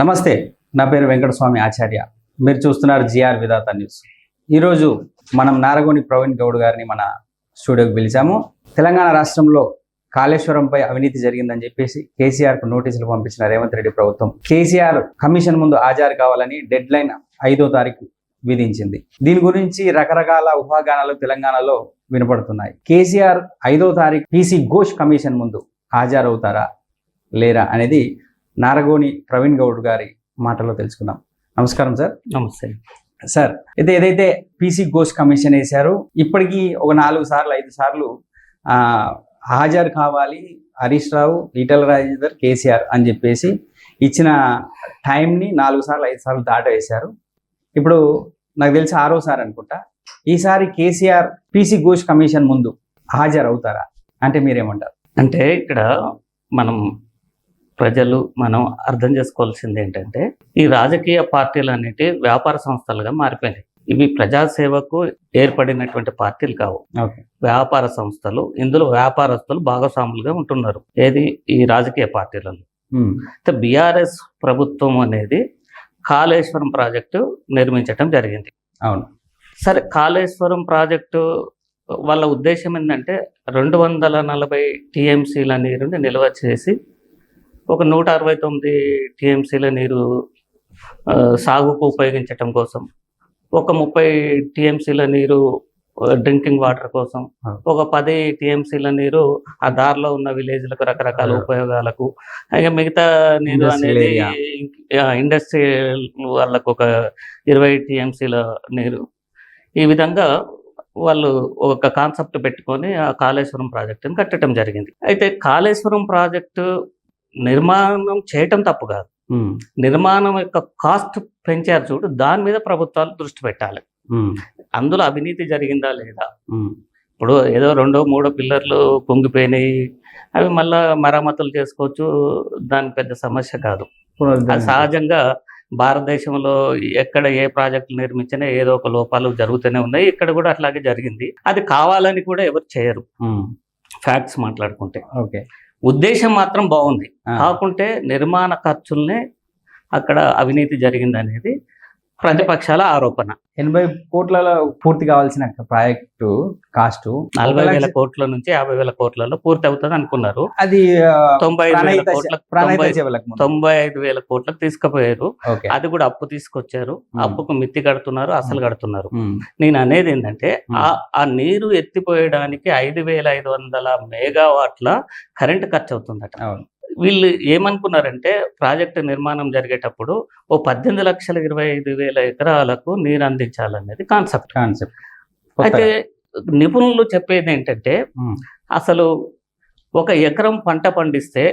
నమస్తే, నా పేరు వెంకటస్వామి ఆచార్య. మీరు చూస్తున్నారు జిఆర్ విధాత న్యూస్. ఈరోజు మనం నారగోని ప్రవీణ్ గౌడ్ గారిని మన స్టూడియోకి పిలిచాము. తెలంగాణ రాష్ట్రంలో కాళేశ్వరంపై అవినీతి జరిగిందని చెప్పేసి కేసీఆర్కు నోటీసులు పంపించిన రేవంత్ రెడ్డి ప్రభుత్వం కేసీఆర్ కమిషన్ ముందు హాజరు కావాలని డెడ్ లైన్ 5వ తారీఖు విధించింది. దీని గురించి రకరకాల ఊహాగానాలు తెలంగాణలో వినపడుతున్నాయి. కేసీఆర్ 5వ తారీఖు పీసీ ఘోష్ కమిషన్ ముందు హాజరవుతారా లేరా అనేది నారగోని ప్రవీణ్ గౌడ్ గారి మాటలో తెలుసుకుందాం. నమస్కారం సార్. నమస్తే సార్. అయితే ఏదైతే పీసీ ఘోష్ కమిషన్ వేశారో ఇప్పటికీ ఒక 4 సార్లు 5 సార్లు హాజరు కావాలి హరీష్ రావు, ఈటల రాజేందర్, కేసీఆర్ అని చెప్పేసి ఇచ్చిన టైంని 4 సార్లు 5 సార్లు దాటవేశారు. ఇప్పుడు నాకు తెలిసి 6వ సారి అనుకుంటా. ఈసారి కేసీఆర్ పీసీ ఘోష్ కమిషన్ ముందు హాజరు అవుతారా అంటే మీరేమంటారు? అంటే ఇక్కడ మనం అర్థం చేసుకోవాల్సింది ఏంటంటే, ఈ రాజకీయ పార్టీలు అనేవి వ్యాపార సంస్థలుగా మారిపోయినాయి. ఇవి ప్రజాసేవకు ఏర్పడినటువంటి పార్టీలు కావు, వ్యాపార సంస్థలు. ఇందులో వ్యాపారస్తులు భాగస్వాములుగా ఉంటున్నారు. ఏది ఈ రాజకీయ పార్టీలలో. బీఆర్ఎస్ ప్రభుత్వం అనేది కాళేశ్వరం ప్రాజెక్టు నిర్మించటం జరిగింది. అవును. సరే, కాళేశ్వరం ప్రాజెక్టు వాళ్ళ ఉద్దేశం ఏంటంటే 240 టీఎంసీల నీరుని నిల్వ చేసి ఒక 169 టీఎంసీల నీరు సాగుకు ఉపయోగించటం కోసం, ఒక 30 టీఎంసీల నీరు డ్రింకింగ్ వాటర్ కోసం, ఒక 10 టీఎంసీల నీరు ఆ దారిలో ఉన్న విలేజ్లకు రకరకాల ఉపయోగాలకు, ఇక మిగతా నీరు అనేది ఇండస్ట్రియల్ వాళ్ళకు ఒక 20 టీఎంసీల నీరు. ఈ విధంగా వాళ్ళు ఒక కాన్సెప్ట్ పెట్టుకొని ఆ కాళేశ్వరం ప్రాజెక్టుని కట్టడం జరిగింది. అయితే కాళేశ్వరం ప్రాజెక్టు నిర్మాణం చేయటం తప్పు కాదు, నిర్మాణం యొక్క కాస్ట్ పెంచారు చూడు, దాని మీద ప్రభుత్వాలు దృష్టి పెట్టాలి. అందులో అవినీతి జరిగిందా లేదా? ఇప్పుడు ఏదో 2, 3 పిల్లర్లు పొంగిపోయినాయి, అవి మళ్ళా మరమ్మతులు చేసుకోవచ్చు, దాని పెద్ద సమస్య కాదు. అది సహజంగా భారతదేశంలో ఎక్కడ ఏ ప్రాజెక్టులు నిర్మించినా ఏదో ఒక లోపాలు జరుగుతూనే ఉన్నాయి. ఇక్కడ కూడా అట్లాగే జరిగింది. అది కావాలని కూడా ఎవరు చేయరు, ఫ్యాక్ట్స్ మాట్లాడుకుంటే. ఓకే, ఉద్దేశం మాత్రం బాగుంది. కాకుంటే నిర్మాణ ఖర్చుల్నే అక్కడ అవినీతి జరిగింది అనేది ప్రతిపక్షాల ఆరోపణ. 80 కోట్లలో పూర్తి కావాల్సిన ప్రాజెక్టు కాస్ట్ 40,000 కోట్ల నుంచి 50,000 కోట్లలో పూర్తి అవుతుంది అనుకున్నారు. అది 95,000 కోట్లకు తీసుకుపోయారు. అది కూడా అప్పు తీసుకొచ్చారు, అప్పుకు మిత్తి కడుతున్నారు, అసలు కడుతున్నారు. నేను అనేది ఏంటంటే, ఆ నీరు ఎత్తిపోయడానికి 5,500 మెగావాట్ల కరెంట్ ఖర్చు అవుతుందట. వీళ్ళు ఏమనుకున్నారంటే, ప్రాజెక్టు నిర్మాణం జరిగేటప్పుడు ఓ 18,25,000 ఎకరాలకు నీరు అందించాలనేది కాన్సెప్ట్. అయితే నిపుణులు చెప్పేది ఏంటంటే, అసలు ఒక ఎకరం పంట పండిస్తే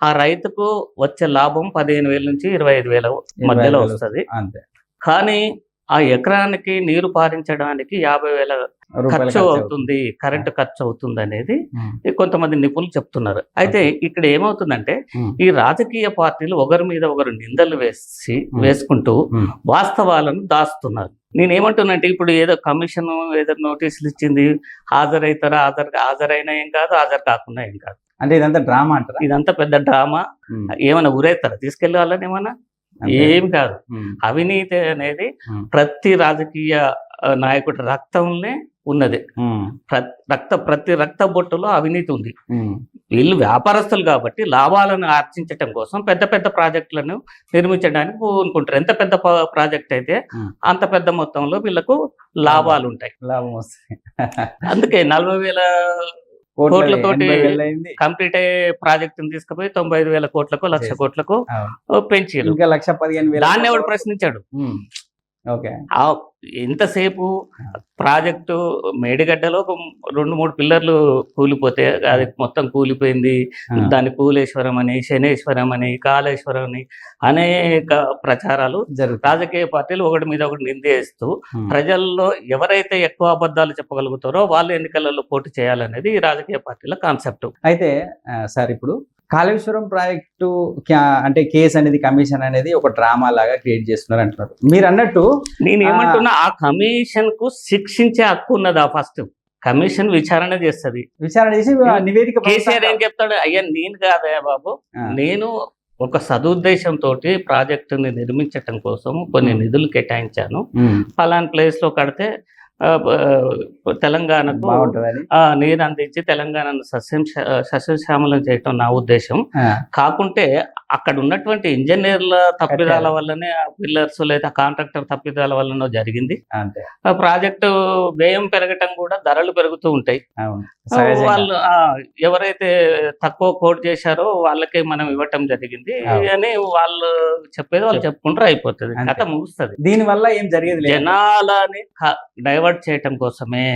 ఆ రైతుకు వచ్చే లాభం 15,000 నుంచి 25,000 మధ్యలో వస్తుంది. కానీ ఆ ఎకరానికి నీరు పారించడానికి 50,000 ఖర్చు అవుతుంది, కరెంటు ఖర్చు అవుతుంది అనేది కొంతమంది నిపుణులు చెప్తున్నారు. అయితే ఇక్కడ ఏమవుతుందంటే, ఈ రాజకీయ పార్టీలు ఒకరి మీద ఒకరు నిందలు వేసుకుంటూ వాస్తవాలను దాస్తున్నారు. నేనేమంటున్నానంటే, ఇప్పుడు ఏదో కమిషన్ ఏదో నోటీసులు ఇచ్చింది, హాజరైతారా, హాజరైనా ఏం కాదు, హాజరు కాకుండా ఏం కాదు. అంటే ఇదంతా డ్రామా అంటారా? ఇదంతా పెద్ద డ్రామా. ఏమైనా ఊరేస్తారా తీసుకెళ్ళి వాళ్ళని? ఏమన్నా ఏం కాదు. అవినీతి అనేది ప్రతి రాజకీయ నాయకుడి రక్తంలో ఉన్నది. ప్రతి రక్త బొట్టులో అవినీతి ఉంది. వీళ్ళు వ్యాపారస్తులు కాబట్టి లాభాలను ఆర్జించటం కోసం పెద్ద పెద్ద ప్రాజెక్టులను నిర్మించడానికి పూనుకుంటారు. ఎంత పెద్ద ప్రాజెక్ట్ అయితే అంత పెద్ద మొత్తంలో వీళ్ళకు లాభాలు ఉంటాయి, లాభం వస్తాయి. అందుకే 40,000 కోట్లతోటి కంప్లీట్ అయ్యే ప్రాజెక్ట్ తీసుకుపోయి 95,000 కోట్లకు 1,00,000 కోట్లకు పెంచారు. ఇంకా 1,15,000 దాన్ని ఎవడు ప్రశ్నించాడు? ఎంతసేపు ప్రాజెక్టు మేడిగడ్డలో 2-3 పిల్లర్లు కూలిపోతే అది మొత్తం కూలిపోయింది, దాన్ని కూలేశ్వరం అని, శనేశ్వరం అని, కాళేశ్వరం అని అనేక ప్రచారాలు రాజకీయ పార్టీలు ఒకటి మీద ఒకటి నిందేస్తూ ప్రజల్లో ఎవరైతే ఎక్కువ అబద్ధాలు చెప్పగలుగుతారో వాళ్ళు ఎన్నికలలో పోటీ చేయాలనేది ఈ రాజకీయ పార్టీల కాన్సెప్ట్. అయితే సార్, ఇప్పుడు కాళేశ్వరం ప్రాజెక్టు అంటే కేసు అనేది, కమిషన్ అనేది ఒక డ్రామా లాగా క్రియేట్ చేస్తున్నారు అంటున్నారు. మీరు అన్నట్టు నేను ఏమంటున్నా, ఆ కమిషన్ కు శిక్షించే హక్కు ఉన్నదా? ఫస్ట్ కమిషన్ విచారణ చేస్తుంది, విచారణ చేసి నివేదిక. కేసీఆర్ ఏం చెప్తాడు? అయ్యా నేను కాదయ్యా బాబు, నేను ఒక సదుద్దేశంతో ప్రాజెక్టుని నిర్మించటం కోసం కొన్ని నిధులు కేటాయించాను. ఫలానా ప్లేస్ లో కడితే తెలంగాణకు బాగుంటుందని నీరు అందించి తెలంగాణను సస్యశ్యామలం చేయటం నా ఉద్దేశం. కాకుంటే అక్కడ ఉన్నటువంటి ఇంజనీర్ల తప్పిదాల వల్లనే ఆ పిల్లర్స్ లేదా కాంట్రాక్టర్ తప్పిదాల వల్లనో జరిగింది. అంతే. ఆ ప్రాజెక్టు వ్యయం పెరగటం కూడా ధరలు పెరుగుతూ ఉంటాయి. వాళ్ళు ఎవరైతే తక్కువ కోట్ చేశారో వాళ్ళకే మనం ఇవ్వటం జరిగింది అని వాళ్ళు చెప్పేది వాళ్ళు చెప్పుకుంటారు, అయిపోతుంది, కథ ముగుస్తుంది. దీని వల్ల ఏం జరిగేది లేదు. జనాలని డైవర్ట్ చేయటం కోసమే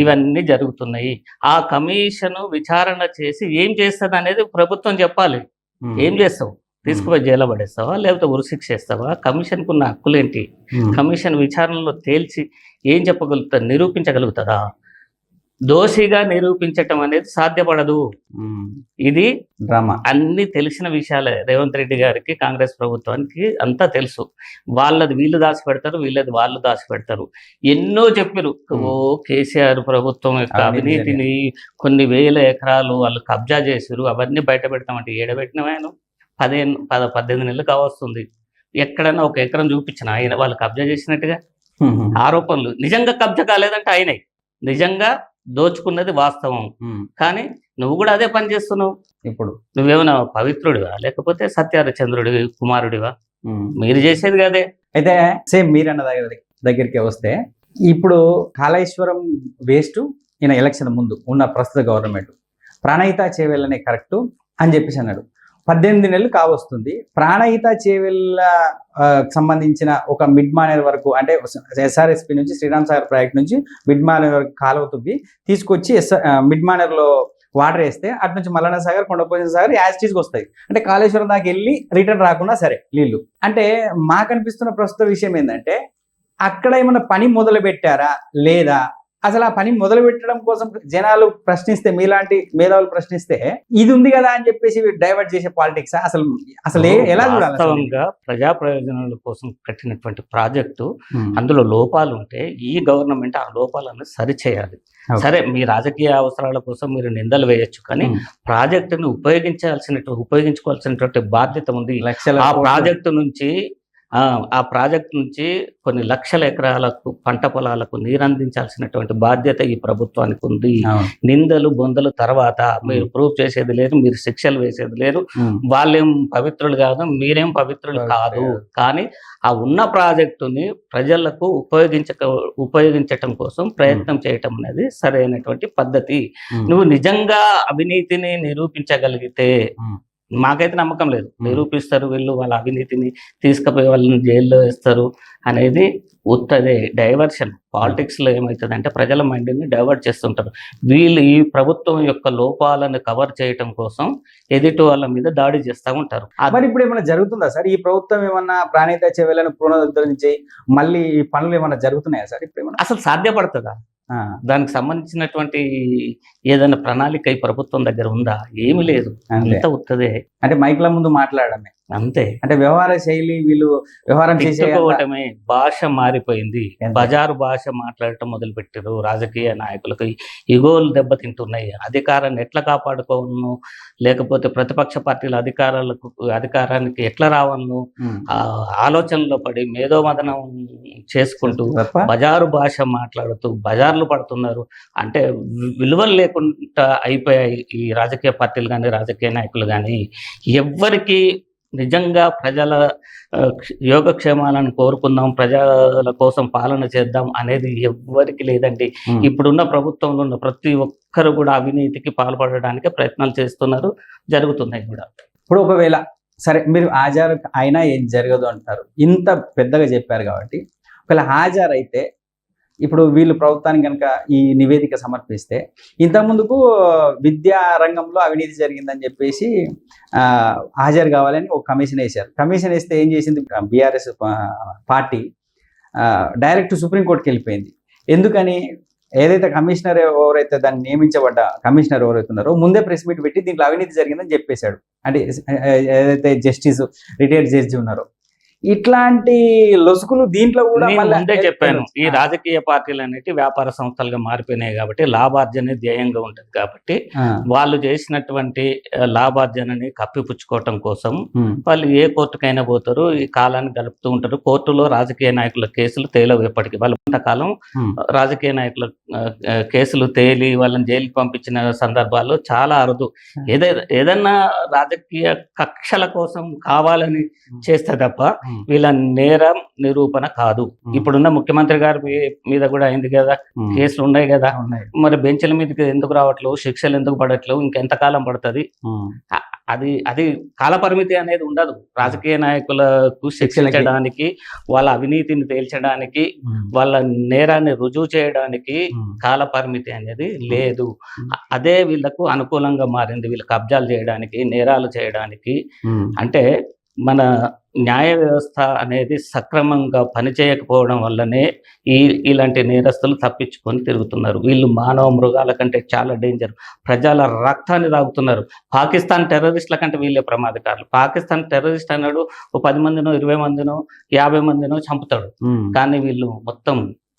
ఇవన్నీ జరుగుతున్నాయి. ఆ కమిషన్ విచారణ చేసి ఏం చేస్తుంది అనేది ప్రభుత్వం చెప్పాలి. ఏం చేస్తావు? తీసుకుపోయి జైలు పడేస్తావా, లేకపోతే ఉరిశిక్ష చేస్తావా? కమిషన్కు ఉన్న హక్కులేంటి? కమిషన్ విచారణలో తేల్చి ఏం చెప్పగలుగుతుంది, నిరూపించగలుగుతుందా? దోషిగా నిరూపించటం అనేది సాధ్యపడదు. ఇది డ్రామా. అన్ని తెలిసిన విషయాలే. రేవంత్ రెడ్డి గారికి, కాంగ్రెస్ ప్రభుత్వానికి అంతా తెలుసు. వాళ్ళది వీళ్ళు దాచిపెడతారు, వీళ్ళది వాళ్ళు దాచిపెడతారు. ఎన్నో చెప్పారు. కేసీఆర్ ప్రభుత్వం యొక్క అవినీతిని, కొన్ని వేల ఎకరాలు వాళ్ళు కబ్జా చేసారు, అవన్నీ బయట పెడతామంటే ఏడబెట్టినవాయను 18 నెలలు కావస్తుంది. ఎక్కడన్నా ఒక ఎకరం చూపించిన ఆయన వాళ్ళు కబ్జా చేసినట్టుగా ఆరోపణలు. నిజంగా కబ్జా కాలేదంటే ఆయనే, నిజంగా దోచుకున్నది వాస్తవం. కానీ నువ్వు కూడా అదే పని చేస్తున్నావు. ఇప్పుడు నువ్వేమైనా పవిత్రుడివా, లేకపోతే సత్యహరిచంద్రుడి కుమారుడివా? మీరు చేసేది కదే. అయితే సేమ్ మీరన్న దగ్గరికి వస్తే, ఇప్పుడు కాళేశ్వరం వేస్ట్ ఈయన ఎలక్షన్ ముందు ఉన్న ప్రస్తుత గవర్నమెంట్ ప్రాణహిత చేవెళ్ళనే కరెక్ట్ అని చెప్పేసి అన్నాడు. 18 నెలలు కావస్తుంది. ప్రాణహిత చేవెళ్ళ సంబంధించిన ఒక మిడ్ మానేర్ వరకు, అంటే SRSP నుంచి శ్రీరామ్ సాగర్ ప్రాజెక్ట్ నుంచి మిడ్ మానేర్ వరకు కాలువ తువ్వి తీసుకొచ్చి మిడ్ మానేర్లో వాటర్ వేస్తే అటు నుంచి మల్లన్న సాగర్, కొండపోచమ్మ సాగర్ యాజిటీస్కి వస్తాయి. అంటే కాళేశ్వరం దాకా వెళ్ళి రిటర్న్ రాకుండా సరే నీళ్ళు. అంటే మాకు అనిపిస్తున్న ప్రస్తుత విషయం ఏంటంటే, అక్కడ ఏమైనా పని మొదలు పెట్టారా లేదా, అసలు ఆ పని మొదలు పెట్టడం కోసం జనాలు ప్రశ్నిస్తే, మీలాంటి మేధావులు ప్రశ్నిస్తే ఇది ఉంది కదా అని చెప్పేసి డైవర్ట్ చేసే పాలిటిక్స్ అసలు ఎలా చూడాలి? వాస్తవంగా ప్రజా ప్రయోజనాల కోసం కట్టినటువంటి ప్రాజెక్టు, అందులో లోపాలు ఉంటే ఈ గవర్నమెంట్ ఆ లోపాలను సరిచేయాలి. సరే, మీ రాజకీయ అవసరాల కోసం మీరు నిందలు వేయొచ్చు, కానీ ప్రాజెక్టును ఉపయోగించుకోవాల్సినటువంటి బాధ్యత ఉంది. ఆ ప్రాజెక్టు నుంచి కొన్ని లక్షల ఎకరాలకు పంట పొలాలకు నీరందించాల్సినటువంటి బాధ్యత ఈ ప్రభుత్వానికి ఉంది. నిందలు బొందలు తర్వాత మీరు ప్రూవ్ చేసేది లేదు, మీరు శిక్షలు వేసేది లేదు. వాళ్ళేం పవిత్రులు కాదు, మీరేం పవిత్రులు కాదు. కానీ ఆ ఉన్న ప్రాజెక్టుని ప్రజలకు ఉపయోగించటం కోసం ప్రయత్నం చేయటం అనేది సరైనటువంటి పద్ధతి. నువ్వు నిజంగా అవినీతిని నిరూపించగలిగితే, మాకైతే నమ్మకం లేదు నిరూపిస్తారు వీళ్ళు, వాళ్ళ అవినీతిని తీసుకుపోయి వాళ్ళని జైల్లో వేస్తారు అనేది ఉత్తదే డైవర్షన్. పాలిటిక్స్ లో ఏమవుతుందంటే ప్రజల మైండ్ని డైవర్ట్ చేస్తుంటారు. వీళ్ళు ఈ ప్రభుత్వం యొక్క లోపాలను కవర్ చేయటం కోసం ఎదుటి వాళ్ళ మీద దాడి చేస్తూ ఉంటారు. మరి ఇప్పుడు ఏమైనా జరుగుతుందా సార్? ఈ ప్రభుత్వం ఏమన్నా ప్రాణహిత చేవెళ్ళను పునరుద్ధరించి మళ్ళీ ఈ పనులు ఏమన్నా జరుగుతున్నాయా సార్? ఇప్పుడు ఏమన్నా అసలు సాధ్యపడుతుందా? దానికి సంబంధించినటువంటి ఏదైనా ప్రణాళిక ఈ ప్రభుత్వం దగ్గర ఉందా? ఏమీ లేదు, అంత ఉత్తదే. అంటే మైక్ల ముందు మాట్లాడమే అంతే. అంటే వ్యవహార శైలి, వీళ్ళు వ్యవహారం చేసుకోవటమే. భాష మారిపోయింది, బజారు భాష మాట్లాడటం మొదలు పెట్టారు. రాజకీయ నాయకులకు ఇగోలు దెబ్బతింటున్నాయి. అధికారాన్ని ఎట్లా కాపాడుకోను, లేకపోతే ప్రతిపక్ష పార్టీల అధికారానికి ఎట్లా రావను ఆలోచనలో పడి మేధోమదనం చేసుకుంటూ బజారు భాష మాట్లాడుతూ బజార్లు పడుతున్నారు. అంటే విలువలు లేకుండా అయిపోయాయి ఈ రాజకీయ పార్టీలు కానీ రాజకీయ నాయకులు కానీ. ఎవ్వరికి నిజంగా ప్రజల యోగక్షేమాలను కోరుకుందాం, ప్రజల కోసం పాలన చేద్దాం అనేది ఎవ్వరికి లేదండి. ఇప్పుడున్న ప్రభుత్వంలో ఉన్న ప్రతి ఒక్కరు కూడా అవినీతికి పాల్పడడానికి ప్రయత్నాలు చేస్తున్నారు, జరుగుతున్నాయి కూడా. ఇప్పుడు ఒకవేళ సరే మీరు హాజరు అయినా ఏం జరగదు అంటారు, ఇంత పెద్దగా చెప్పారు కాబట్టి, ఒకవేళ హాజరు అయితే ఇప్పుడు వీళ్ళు ప్రభుత్వానికి కనుక ఈ నివేదిక సమర్పిస్తే, ఇంతకుముందుకు విద్యా రంగంలో అవినీతి జరిగిందని చెప్పేసి హాజరు కావాలని ఒక కమిషన్ వేశారు. కమిషన్ వేస్తే ఏం చేసింది బీఆర్ఎస్ పార్టీ, డైరెక్ట్ సుప్రీంకోర్టుకి వెళ్ళిపోయింది. ఎందుకని? ఏదైతే కమిషనర్ ఎవరైతే దాన్ని నియమించబడ్డ కమిషనర్ ఎవరైతే ఉన్నారో ముందే ప్రెస్ మీట్ పెట్టి దీంట్లో అవినీతి జరిగిందని చెప్పేశాడు. అంటే ఏదైతే రిటైర్డ్ జడ్జి ఉన్నారో, ఇట్లాంటి లొసుకులు దీంట్లో కూడా నేను మళ్ళా ముందే చెప్పాను, ఈ ఆ, రాజకీయ పార్టీలు అనేవి వ్యాపార సంస్థలుగా మారిపోయినాయి కాబట్టి లాభార్జనే ధ్యేయంగా ఉంటుంది కాబట్టి ఆ, వాళ్ళు చేసినటువంటి లాభార్జనని కప్పిపుచ్చుకోవటం కోసం ఉమ్, వాళ్ళు ఏ కోర్టుకైనా పోతారు, ఈ కాలాన్ని గడుపుతూ ఉంటారు. కోర్టులో రాజకీయ నాయకుల కేసులు తేలవు ఎప్పటికీ. వాళ్ళు కొంతకాలం ఉమ్, రాజకీయ నాయకుల కేసులు తేలి వాళ్ళని జైలుకి పంపించిన సందర్భాల్లో చాలా అరుదు. ఏదన్నా రాజకీయ కక్షల కోసం కావాలని చేస్తే తప్ప ఉమ్, వీళ్ళ నేరం నిరూపణ కాదు. ఇప్పుడున్న ముఖ్యమంత్రి గారి మీద కూడా అయింది కదా, ఉమ్, కేసులు ఉన్నాయి కదా, ఉన్నాయి. మరి బెంచ్ల మీదకి ఎందుకు రావట్లేవు, శిక్షలు ఎందుకు పడట్లేవు, ఇంకెంతకాలం పడుతుంది? ఉమ్, అది కాలపరిమితి అనేది ఉండదు. రాజకీయ నాయకులకు శిక్షించడానికి, వాళ్ళ అవినీతిని తేల్చడానికి, ఉమ్, వాళ్ళ నేరాన్ని రుజువు చేయడానికి ఉమ్, కాలపరిమితి అనేది లేదు. అదే వీళ్ళకు అనుకూలంగా మారింది, వీళ్ళు కబ్జాలు చేయడానికి, నేరాలు చేయడానికి. ఉమ్, అంటే మన న్యాయ వ్యవస్థ అనేది సక్రమంగా పనిచేయకపోవడం వల్లనే ఇలాంటి నేరస్తులు తప్పించుకొని తిరుగుతున్నారు. వీళ్ళు మానవ మృగాల కంటే చాలా డేంజర్. ప్రజల రక్తాన్ని తాగుతున్నారు. పాకిస్తాన్ టెర్రరిస్టుల కంటే వీళ్ళే ప్రమాదకారులు. పాకిస్తాన్ టెర్రరిస్ట్ అన్నాడు ఓ 10 మందినో 20 మందినో 50 మందినో చంపుతాడు. ఉమ్. కానీ వీళ్ళు మొత్తం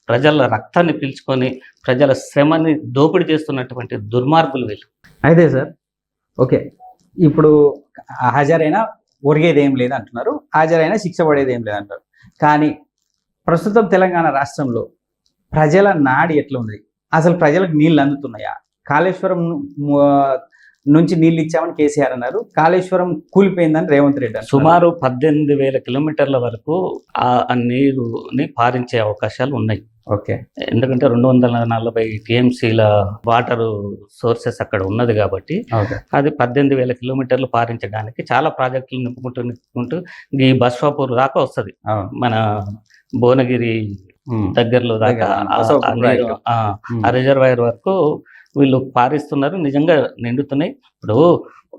ప్రజల రక్తాన్ని పీల్చుకొని ప్రజల శ్రమని దోపిడీ చేస్తున్నటువంటి దుర్మార్గులు వీళ్ళు. అయితే సార్, ఓకే, ఇప్పుడు హాజరైనా ఒరిగేది ఏం లేదు అంటున్నారు, హాజరైనా శిక్ష పడేది ఏం లేదు అంటారు. కానీ ప్రస్తుతం తెలంగాణ రాష్ట్రంలో ప్రజల నాడి ఎట్లా ఉంది? అసలు ప్రజలకు నీళ్ళు అందుతున్నాయా? కాళేశ్వరం నుంచి నీళ్ళు ఇచ్చామని కేసీఆర్ అన్నారు, కాళేశ్వరం కూలిపోయిందని రేవంత్ రెడ్డి అన్నారు. సుమారు 18,000 కిలోమీటర్ల వరకు ఆ నీరుని పారించే అవకాశాలు ఉన్నాయి. ఓకే, ఎందుకంటే 240 టీఎంసీల వాటర్ సోర్సెస్ అక్కడ ఉన్నది కాబట్టి ఓకే, అది 18,000 కిలోమీటర్లు పారించడానికి చాలా ప్రాజెక్టులు నింపుకుంటూ ఈ బస్వాపూర్ దాకా వస్తుంది. అవును. మన భువనగిరి ఉమ్, దగ్గరలో దాకా బసవాపూర్ ప్రాజెక్టు. ఆ రిజర్వాయర్ వరకు వీళ్ళు పారిస్తున్నారు. నిజంగా నిండుతున్నాయి. ఇప్పుడు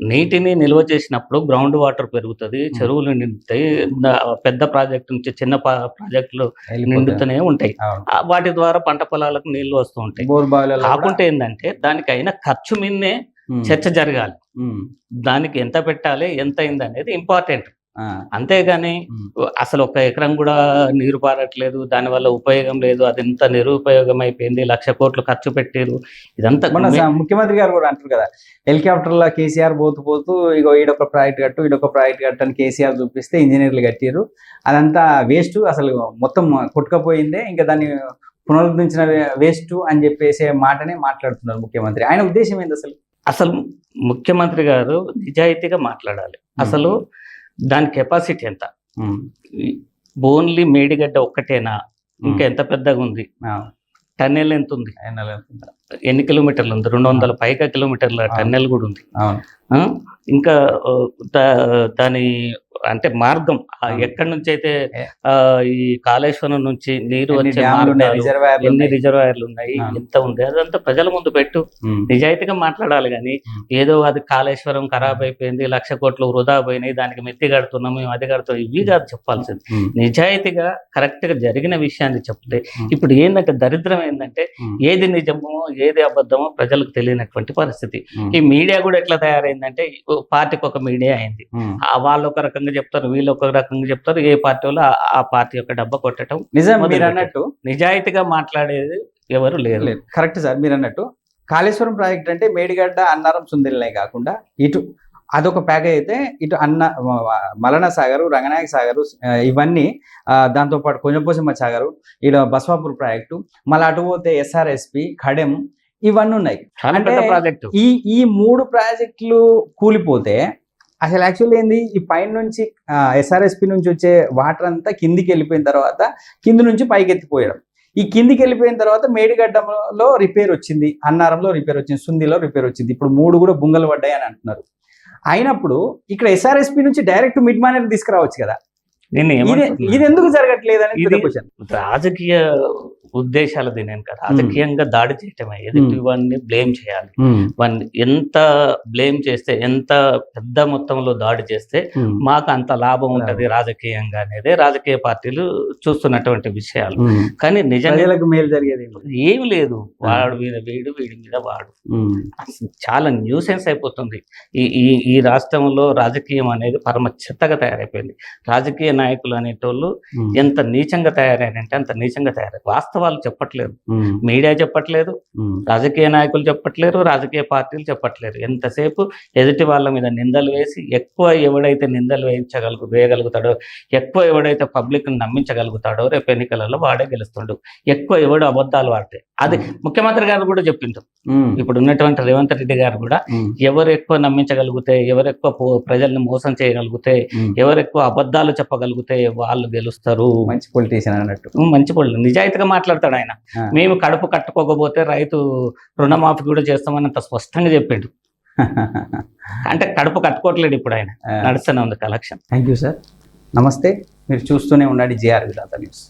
నీటిని నిల్వ చేసినప్పుడు గ్రౌండ్ వాటర్ పెరుగుతుంది, చెరువులు నిండుతాయి, పెద్ద ప్రాజెక్టు నుంచి చిన్న ప్రాజెక్టులు నిండుతూనే ఉంటాయి. అవును. వాటి ద్వారా పంట పొలాలకు నీళ్లు వస్తూ ఉంటాయి. బోర్ బావిలలో కూడా- కాకుంటే ఏంటంటే దానికి అయిన ఖర్చు మీదనే ఉమ్, చర్చ జరగాలి. ఉమ్, దానికి ఎంత పెట్టాలి, ఎంత అయింది అనేది ఇంపార్టెంట్. ఆ, అంతేగాని ఉమ్, అసలు 1 ఎకరం కూడా నీరు పారట్లేదు, దానివల్ల ఉపయోగం లేదు, అది ఇంత నిరుపయోగం అయిపోయింది, 1,00,000 కోట్లు ఖర్చు పెట్టారు, ఇదంతా మొన్న ముఖ్యమంత్రి గారు కూడా అంటారు కదా, హెలికాప్టర్లో కేసీఆర్ పోతూ ఇగో ఈడొక ప్రాజెక్ట్ కట్టు ఈడొక ప్రాజెక్ట్ కట్టు అని కేసీఆర్ చూపిస్తే ఇంజనీర్లు కట్టారు, అదంతా వేస్ట్, అసలు మొత్తం కొట్టుకపోయిందే, ఇంకా దాన్ని పునరుద్ధరించిన వేస్ట్ అని చెప్పేసే మాటనే మాట్లాడుతున్నారు ముఖ్యమంత్రి. ఆయన ఉద్దేశం ఏంది అసలు? అసలు ముఖ్యమంత్రి గారు నిజాయితీగా మాట్లాడాలి. అసలు దాని కెపాసిటీ ఎంత? ఓన్లీ మేడిగడ్డ ఒక్కటేనా? ఇంకా ఎంత పెద్దగా ఉంది? టన్నెల్ ఎంత ఉంది? ఎన్ని కిలోమీటర్లు ఉంది? 200 పైగా కిలోమీటర్ల టన్నెల్ కూడా ఉంది. ఇంకా దాని అంటే మార్గం ఎక్కడి నుంచి అయితే ఈ కాళేశ్వరం నుంచి నీరు వచ్చే ఎన్ని రిజర్వాయర్లు ఉన్నాయి, ఎంత ఉంది, అదంతా ప్రజల ముందు పెట్టు. నిజాయితీగా మాట్లాడాలి. కానీ ఏదో అది కాళేశ్వరం ఖరాబ్ అయిపోయింది, 1,00,000 కోట్లు వృధా పోయినాయి, దానికి మెత్తి కడుతున్నాం, మేము అది కడుతున్నాం, ఇవి కాదు చెప్పాల్సింది. నిజాయితీగా కరెక్ట్ గా జరిగిన విషయాన్ని చెప్తే, ఇప్పుడు ఏంటంటే దరిద్రం ఏంటంటే ఏది నిజమో ఏది అబద్ధమో ప్రజలకు తెలియనటువంటి పరిస్థితి. ఈ మీడియా కూడా ఎట్లా తయారైందంటే పార్టీకి ఒక మీడియా అయింది. వాళ్ళు ఒక రకంగా చెప్తారు, వీళ్ళు ఒక రకంగా చెప్తారు. ఏ పార్టీ వాళ్ళు ఆ పార్టీ యొక్క డబ్బా కొట్టడం. నిజం మీరు అన్నట్టు నిజాయితీగా మాట్లాడేది ఎవరు లేరు. కరెక్ట్ సార్ మీరు అన్నట్టు. కాళేశ్వరం ప్రాజెక్ట్ అంటే మేడిగడ్డ, అన్నారం, సుందిరిలే కాకుండా ఇటు అదొక ప్యాకేజ్ అయితే, ఇటు మలన సాగరు, రంగనాయక సాగరు, ఇవన్నీ దాంతోపాటు కొంజపోసమ్మ సాగరు, ఇటు బస్వాపూర్ ప్రాజెక్టు, మళ్ళీ అటు పోతే ఎస్ఆర్ఎస్పి, ఖడెం, ఇవన్నీ ఉన్నాయి. అంటే ప్రాజెక్టు ఈ 3 ప్రాజెక్టులు కూలిపోతే అసలు యాక్చువల్లీ ఏంది, ఈ పైన నుంచి ఎస్ఆర్ఎస్పి నుంచి వచ్చే వాటర్ అంతా కిందికి వెళ్ళిపోయిన తర్వాత కింది నుంచి పైకి ఎత్తిపోయడం. ఈ కిందికి వెళ్ళిపోయిన తర్వాత మేడిగడ్డలో రిపేర్ వచ్చింది, అన్నారంలో రిపేర్ వచ్చింది, సుందిలో రిపేర్ వచ్చింది, ఇప్పుడు 3 కూడా బుంగలు పడ్డాయి అని అంటున్నారు. అయినప్పుడు ఇక్కడ ఎస్ఆర్ఎస్పి నుంచి డైరెక్ట్ మిడ్ మానేర్ తీసుకురావచ్చు కదా, ఇది ఎందుకు జరగట్లేదు అనేది క్వశ్చన్. రాజకీయ ఉద్దేశాలు దీని కదా, రాజకీయంగా దాడి చేయటమే. ఎదుటి వాడిని బ్లేమ్ చేయాలి. వాడిని ఎంత బ్లేమ్ చేస్తే, ఎంత పెద్ద మొత్తంలో దాడి చేస్తే మాకు అంత లాభం ఉంటది రాజకీయంగా అనేది రాజకీయ పార్టీలు చూస్తున్నటువంటి విషయాలు. కానీ నిజంగా మేలు జరిగేది ఏమి లేదు. వాడు వీడి మీద వాడు చాలా న్యూసెన్స్ అయిపోతుంది. ఈ రాష్ట్రంలో రాజకీయం అనేది పరమ చెత్తగా తయారైపోయింది. రాజకీయ నాయకులు అనేటోళ్ళు ఎంత నీచంగా తయారైనంటే అంత నీచంగా తయారయ్యారు. వాస్తవాలు చెప్పట్లేదు, మీడియా చెప్పట్లేదు, రాజకీయ నాయకులు చెప్పట్లేరు, రాజకీయ పార్టీలు చెప్పట్లేరు. ఎంతసేపు ఎదుటి వాళ్ళ మీద నిందలు వేసి ఎక్కువ ఎవడైతే నిందలు వేయగలుగుతాడో, ఎక్కువ ఎవడైతే పబ్లిక్ నమ్మించగలుగుతాడో రేపు ఎన్నికలలో వాడే గెలుస్తుండు. ఎక్కువ ఎవడు అబద్ధాలు వాడితే, అది ముఖ్యమంత్రి గారు కూడా చెప్పింటారు. ఇప్పుడు ఉన్నటువంటి రేవంత్ రెడ్డి గారు కూడా ఎవరు ఎక్కువ నమ్మించగలిగితే, ఎవరు ఎక్కువ ప్రజల్ని మోసం చేయగలిగితే, ఎవరు ఎక్కువ అబద్ధాలు చెప్పగలిగితే వాళ్ళు గెలుస్తారు. మంచి పొలిటీషియన్ అన్నట్టు, మంచి పొలి నిజాయితీగా మాట్లాడతాడు ఆయన. మేము కడుపు కట్టుకోకపోతే రైతు రుణమాఫీ కూడా చేస్తామని అంత స్పష్టంగా చెప్పిండు. అంటే కడుపు కట్టుకోవట్లేడు ఇప్పుడు ఆయన, నడుస్తూనే ఉంది కలెక్షన్. Thank you sir. నమస్తే, మీరు చూస్తూనే ఉండండి జిఆర్ విధాత న్యూస్.